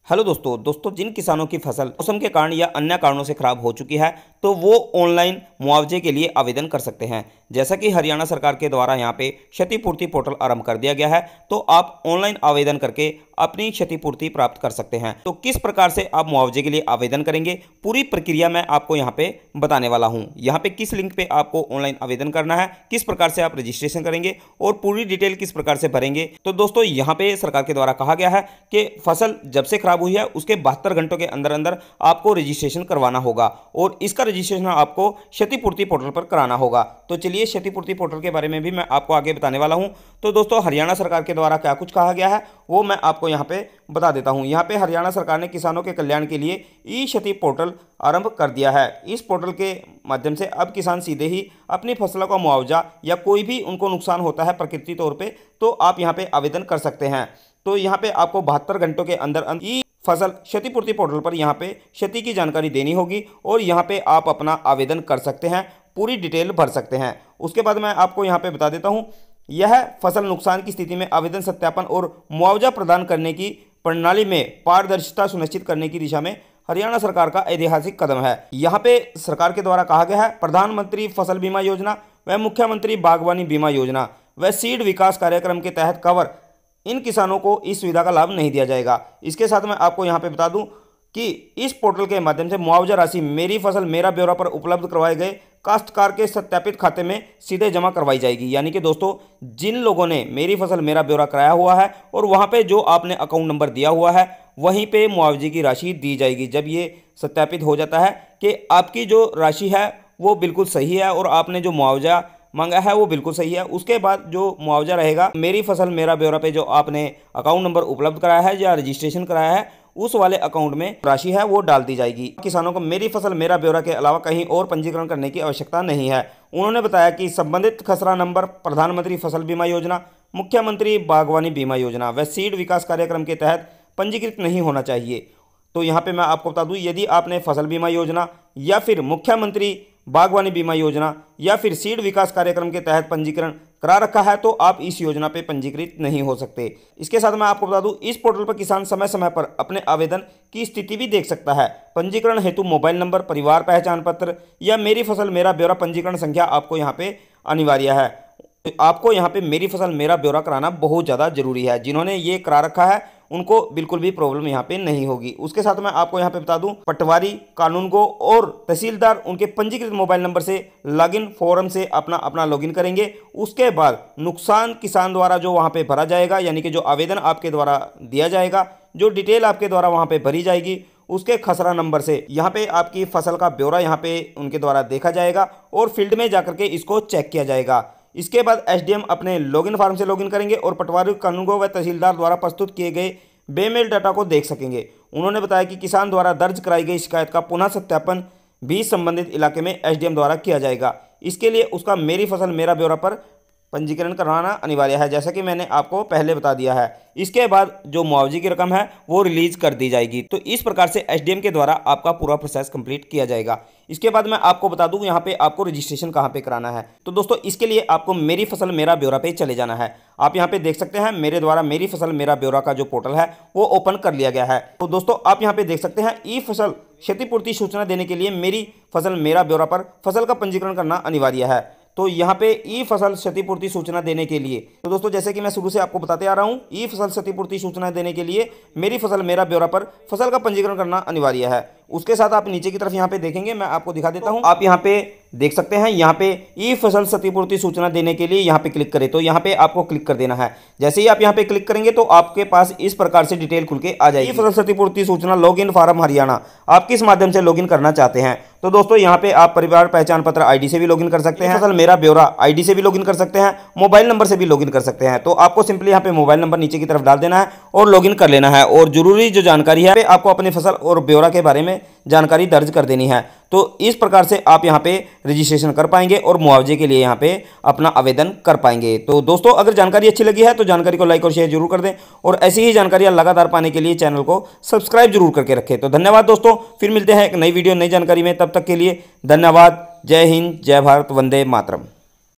Hello दोस्तों जिन किसानों की फसल मौसम के कारण या अन्य कारणों से खराब हो चुकी है तो वो ऑनलाइन मुआवजे के लिए आवेदन कर सकते हैं। जैसा कि हरियाणा सरकार के द्वारा यहाँ पे क्षतिपूर्ति पोर्टल आरंभ कर दिया गया है, तो आप ऑनलाइन आवेदन करके अपनी क्षतिपूर्ति प्राप्त कर सकते हैं। तो किस प्रकार से आप मुआवजे के लिए आवेदन करेंगे, पूरी प्रक्रिया मैं आपको यहाँ पे बताने वाला हूँ। यहाँ पे किस लिंक पे आपको ऑनलाइन आवेदन करना है, किस प्रकार से आप रजिस्ट्रेशन करेंगे और पूरी डिटेल किस प्रकार से भरेंगे। तो दोस्तों यहाँ पे सरकार के द्वारा कहा गया है कि फसल जब से खराब हुई है उसके 72 घंटों के अंदर अंदर आपको रजिस्ट्रेशन करवाना होगा और इसका रजिस्ट्रेशन आपको क्षतिपूर्ति पोर्टल पर कराना होगा। तो चलिए क्षतिपूर्ति पोर्टल के बारे में भी मैं आपको आगे बताने वाला हूं। तो दोस्तों हरियाणा सरकार के द्वारा क्या कुछ कहा गया है वो मैं आपको यहां पे बता देता हूं। यहां पे हरियाणा सरकार ने किसानों के कल्याण के लिए ई क्षति पोर्टल आरंभ कर दिया है। इस पोर्टल के माध्यम से अब किसान सीधे ही अपनी फसलों का मुआवजा या कोई भी उनको नुकसान होता है प्रकृति तौर पर, तो आप यहाँ पे आवेदन कर सकते हैं। तो यहाँ पे आपको 72 घंटों के अंदर ई फसल क्षतिपूर्ति पोर्टल पर यहाँ पे क्षति की जानकारी देनी होगी और यहाँ पे आप अपना आवेदन कर सकते हैं, पूरी डिटेल भर सकते हैं। उसके बाद मैं आपको यहाँ पे बता देता हूँ, यह फसल नुकसान की स्थिति में आवेदन सत्यापन और मुआवजा प्रदान करने की प्रणाली में पारदर्शिता सुनिश्चित करने की दिशा में हरियाणा सरकार का ऐतिहासिक कदम है। यहाँ पे सरकार के द्वारा कहा गया है, प्रधानमंत्री फसल बीमा योजना व मुख्यमंत्री बागवानी बीमा योजना व सीड विकास कार्यक्रम के तहत कवर इन किसानों को इस सुविधा का लाभ नहीं दिया जाएगा। इसके साथ मैं आपको यहाँ पे बता दूं कि इस पोर्टल के माध्यम से मुआवजा राशि मेरी फसल मेरा ब्यौरा पर उपलब्ध करवाए गए काश्तकार के सत्यापित खाते में सीधे जमा करवाई जाएगी। यानी कि दोस्तों जिन लोगों ने मेरी फसल मेरा ब्यौरा कराया हुआ है और वहाँ पे जो आपने अकाउंट नंबर दिया हुआ है वहीं पे मुआवजे की राशि दी जाएगी। जब ये सत्यापित हो जाता है कि आपकी जो राशि है वो बिल्कुल सही है और आपने जो मुआवजा मांगा है वो बिल्कुल सही है, उसके बाद जो मुआवजा रहेगा मेरी फसल मेरा ब्यौरा पे जो आपने अकाउंट नंबर उपलब्ध कराया है या रजिस्ट्रेशन कराया है उस वाले अकाउंट में राशि है वो डाल दी जाएगी। किसानों को मेरी फसल मेरा ब्यौरा के अलावा कहीं और पंजीकरण करने की आवश्यकता नहीं है। उन्होंने बताया कि संबंधित खसरा नंबर प्रधानमंत्री फसल बीमा योजना, मुख्यमंत्री बागवानी बीमा योजना व सीड विकास कार्यक्रम के तहत पंजीकृत नहीं होना चाहिए। तो यहाँ पे मैं आपको बता दूं, यदि आपने फसल बीमा योजना या फिर मुख्यमंत्री बागवानी बीमा योजना या फिर सीड विकास कार्यक्रम के तहत पंजीकरण करा रखा है तो आप इस योजना पे पंजीकृत नहीं हो सकते। इसके साथ मैं आपको बता दूं, इस पोर्टल पर किसान समय समय पर अपने आवेदन की स्थिति भी देख सकता है। पंजीकरण हेतु मोबाइल नंबर, परिवार पहचान पत्र या मेरी फसल मेरा ब्यौरा पंजीकरण संख्या आपको यहाँ पे अनिवार्य है। आपको यहाँ पे मेरी फसल मेरा ब्यौरा कराना बहुत ज़्यादा जरूरी है। जिन्होंने ये करा रखा है उनको बिल्कुल भी प्रॉब्लम यहाँ पे नहीं होगी। उसके साथ मैं आपको यहाँ पे बता दूं, पटवारी, कानूनगो और तहसीलदार उनके पंजीकृत मोबाइल नंबर से लॉगिन फॉर्म से अपना लॉगिन करेंगे। उसके बाद नुकसान किसान द्वारा जो वहाँ पे भरा जाएगा, यानी कि जो आवेदन आपके द्वारा दिया जाएगा, जो डिटेल आपके द्वारा वहाँ पे भरी जाएगी, उसके खसरा नंबर से यहाँ पे आपकी फसल का ब्यौरा यहाँ पे उनके द्वारा देखा जाएगा और फील्ड में जाकर के इसको चेक किया जाएगा। इसके बाद एसडीएम अपने लॉगिन फॉर्म से लॉगिन करेंगे और पटवारी, कानूनगो व तहसीलदार द्वारा प्रस्तुत किए गए बेमेल डाटा को देख सकेंगे। उन्होंने बताया कि किसान द्वारा दर्ज कराई गई शिकायत का पुनः सत्यापन भी संबंधित इलाके में एसडीएम द्वारा किया जाएगा। इसके लिए उसका मेरी फसल मेरा ब्यौरा पर पंजीकरण कराना अनिवार्य है, जैसा कि मैंने आपको पहले बता दिया है। इसके बाद जो मुआवजे की रकम है वो रिलीज कर दी जाएगी। तो इस प्रकार से एसडीएम के द्वारा आपका पूरा प्रोसेस कंप्लीट किया जाएगा। इसके बाद मैं आपको बता दूं यहाँ पे आपको रजिस्ट्रेशन कहाँ पे कराना है। तो दोस्तों इसके लिए आपको मेरी फसल मेरा ब्यौरा पे चले जाना है। आप यहाँ पे देख सकते हैं मेरे द्वारा मेरी फसल मेरा ब्यौरा का जो पोर्टल है वो ओपन कर लिया गया है। तो दोस्तों आप यहाँ पे देख सकते हैं ई फसल क्षतिपूर्ति सूचना देने के लिए मेरी फसल मेरा ब्यौरा पर फसल का पंजीकरण करना अनिवार्य है। तो यहाँ पे ई फसल क्षतिपूर्ति सूचना देने के लिए, तो दोस्तों जैसे कि मैं शुरू से आपको बताते आ रहा हूँ, ई फसल क्षतिपूर्ति सूचना देने के लिए मेरी फसल मेरा ब्यौरा पर फसल का पंजीकरण करना अनिवार्य है। उसके साथ आप नीचे की तरफ यहाँ पे देखेंगे, मैं आपको दिखा देता हूँ। आप यहाँ पे देख सकते हैं, यहाँ पे ई फसल क्षतिपूर्ति सूचना देने के लिए यहाँ पे क्लिक करें। तो यहाँ पे आपको क्लिक कर देना है। जैसे ही आप यहाँ पे क्लिक करेंगे तो आपके पास इस प्रकार से डिटेल खुल के आ जाएगी। ई फसल क्षतिपूर्ति सूचना लॉगिन फॉर्म हरियाणा, आप किस माध्यम से लॉगिन करना चाहते हैं। तो दोस्तों यहाँ पे आप परिवार पहचान पत्र आईडी से भी लॉगिन कर सकते हैं, फसल मेरा ब्यौरा आईडी से भी लॉगिन कर सकते हैं, मोबाइल नंबर से भी लॉगिन कर सकते हैं। तो आपको सिंपली यहाँ पे मोबाइल नंबर नीचे की तरफ डाल देना है और लॉगिन कर लेना है। और जरूरी जो जानकारी है आपको अपनी फसल और ब्यौरा के बारे में जानकारी दर्ज कर देनी है। तो इस प्रकार से आप यहाँ पे रजिस्ट्रेशन कर पाएंगे और मुआवजे के लिए यहाँ पे अपना आवेदन कर पाएंगे। तो दोस्तों अगर जानकारी अच्छी लगी है तो जानकारी को लाइक और शेयर जरूर कर दें और ऐसी ही जानकारियाँ लगातार पाने के लिए चैनल को सब्सक्राइब जरूर करके रखें। तो धन्यवाद दोस्तों, फिर मिलते हैं एक नई वीडियो नई जानकारी में। तब तक के लिए धन्यवाद। जय हिंद, जय भारत, वंदे मातरम।